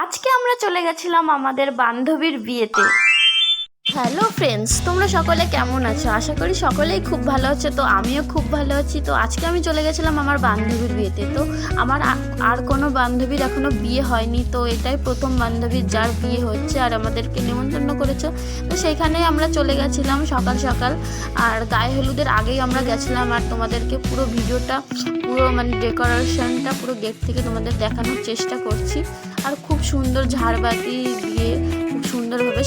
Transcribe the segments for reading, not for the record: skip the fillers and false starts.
আজকে আমরা চলে গেছিলাম আমাদের বান্ধবীর বিয়েতে। হ্যালো ফ্রেন্ডস, তোমরা সকলে কেমন আছো? আশা করি সকলেই খুব ভালো আছো। তো আমিও খুব ভালো আছি। তো আজকে আমি চলে গেছিলাম আমার বান্ধবীর বিয়েতে। তো আমার আর কোনো বান্ধবীর এখনও বিয়ে হয়নি, তো এটাই প্রথম বান্ধবীর যার বিয়ে হচ্ছে আর আমাদেরকে নিমন্ত্রণ করেছে। তো সেইখানেই আমরা চলে গেছিলাম সকাল সকাল, আর গায়ে হলুদের আগেই আমরা গেছিলাম। আর তোমাদেরকে পুরো ভিডিওটা, পুরো মানে ডেকোরেশনটা পুরো গেট থেকে তোমাদের দেখানোর চেষ্টা করছি। আর খুব সুন্দর ঝাড়বাতি দিয়ে খুব সুন্দরভাবে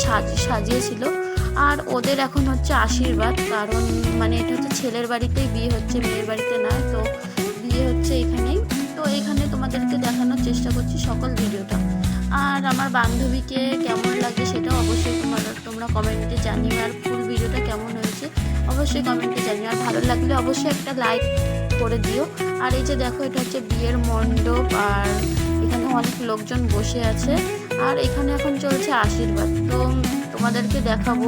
সাজিয়েছিল। আর ওদের এখন হচ্ছে আশীর্বাদ, কারণ মানে এটা হচ্ছে ছেলের বাড়িতেই বিয়ে হচ্ছে, মেয়ের বাড়িতে নয়। তো বিয়ে হচ্ছে এখানেই। তো এখানে তোমাদেরকে দেখানোর চেষ্টা করছি সকল ভিডিওটা। আর আমার বান্ধবীকে কেমন লাগে সেটাও অবশ্যই তোমরা কমেন্টে জানিও। আর ফুল ভিডিওটা কেমন হয়েছে অবশ্যই কমেন্টে জানিও। আর ভালো লাগলে অবশ্যই একটা লাইক করে দিও। আর এই যে দেখো, এটা হচ্ছে বিয়ের মণ্ডপ, আর এখানে অনেক লোকজন বসে আছে। আর এখানে এখন চলছে আশীর্বাদ। তো তোমাদেরকে দেখাবো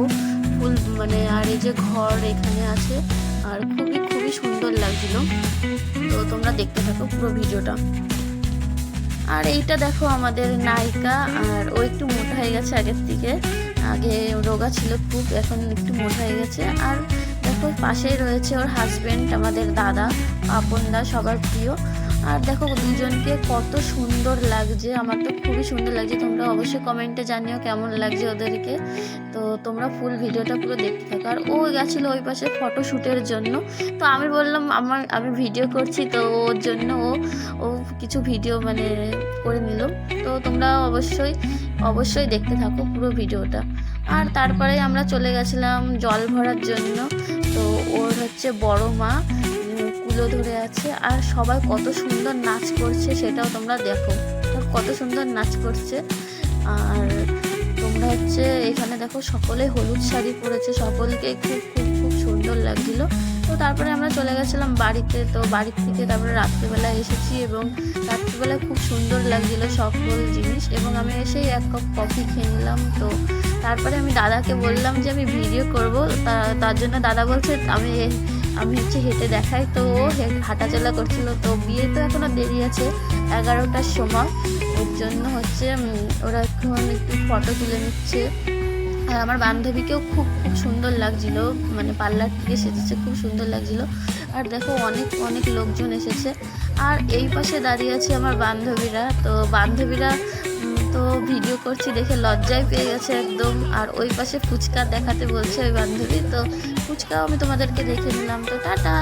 ফুল মানে, আর এই যে ঘর এখানে আছে, আর খুবই খুবই সুন্দর লাগছিল। তো তোমরা দেখতে থাকো পুরো ভিডিওটা। আর এইটা দেখো আমাদের নায়িকা, আর ও একটু মোটা হয়ে গেছে আগের থেকে। আগে রোগা ছিল খুব, এখন একটু মোটা হয়ে গেছে। আর দেখো পাশেই রয়েছে ওর হাজব্যান্ড, আমাদের দাদা, আপনদা, সবার প্রিয়। আর দেখো দুজনকে কত সুন্দর লাগছে, আমার তো খুবই সুন্দর লাগছে। তোমরা অবশ্যই কমেন্টে জানিও কেমন লাগছে ওদেরকে। তো তোমরা ফুল ভিডিওটা পুরো দেখতে থাকো। আর ও গেছিলো ওই পাশে ফটোশ্যুটের জন্য। তো আমি বললাম আমি ভিডিও করছি, তো ওর জন্য ও কিছু ভিডিও মানে করে নিল। তো তোমরা অবশ্যই দেখতে থাকো পুরো ভিডিওটা। আর তারপরে আমরা চলে গেছিলাম জল ভরার জন্য। তো ওর হচ্ছে বড় মা কুলো ধরে আছে, আর সবাই কত সুন্দর নাচ করছে সেটাও তোমরা দেখো, কত সুন্দর নাচ করছে। আর তোমরা হচ্ছে এখানে দেখো সকলে হলুদ শাড়ি পরেছে, সকলকে খুব খুব খুব সুন্দর লাগছিল। তো তারপরে আমরা চলে গেছিলাম বাড়িতে। তো বাড়ির থেকে তারপরে রাত্রিবেলা এসেছি, এবং রাত্রিবেলা খুব সুন্দর লাগছিল সকল জিনিস। এবং আমি এসেই এক কাপ কফি খেয়ে নিলাম। তো তারপরে আমি দাদাকে বললাম যে আমি ভিডিও করব, তার জন্য দাদা বলছে আমি হচ্ছে হেঁটে দেখাই। তো ও হাঁটাচলা করছিল। তো বিয়ে তো এখনও দেরি আছে, 11টার সময়। ওর জন্য হচ্ছে ওরা এখন একটু ফটো তুলে নিচ্ছে। আর আমার বান্ধবীকেও খুব খুব সুন্দর লাগছিল, মানে পার্লার থেকে সেজেছে, খুব সুন্দর লাগছিল। আর দেখো অনেক অনেক লোকজন এসেছে। আর এই পাশে দাঁড়িয়ে আছে আমার বান্ধবীরা। তো ভিডিও করছি দেখে লজ্জায় পেয়ে গেছে একদম। আর ওই পাশে ফুচকা দেখাতে বলছে ওই বান্ধবী। তো ফুচকাও আমি তোমাদেরকে দেখে নিলাম। তো টাটা।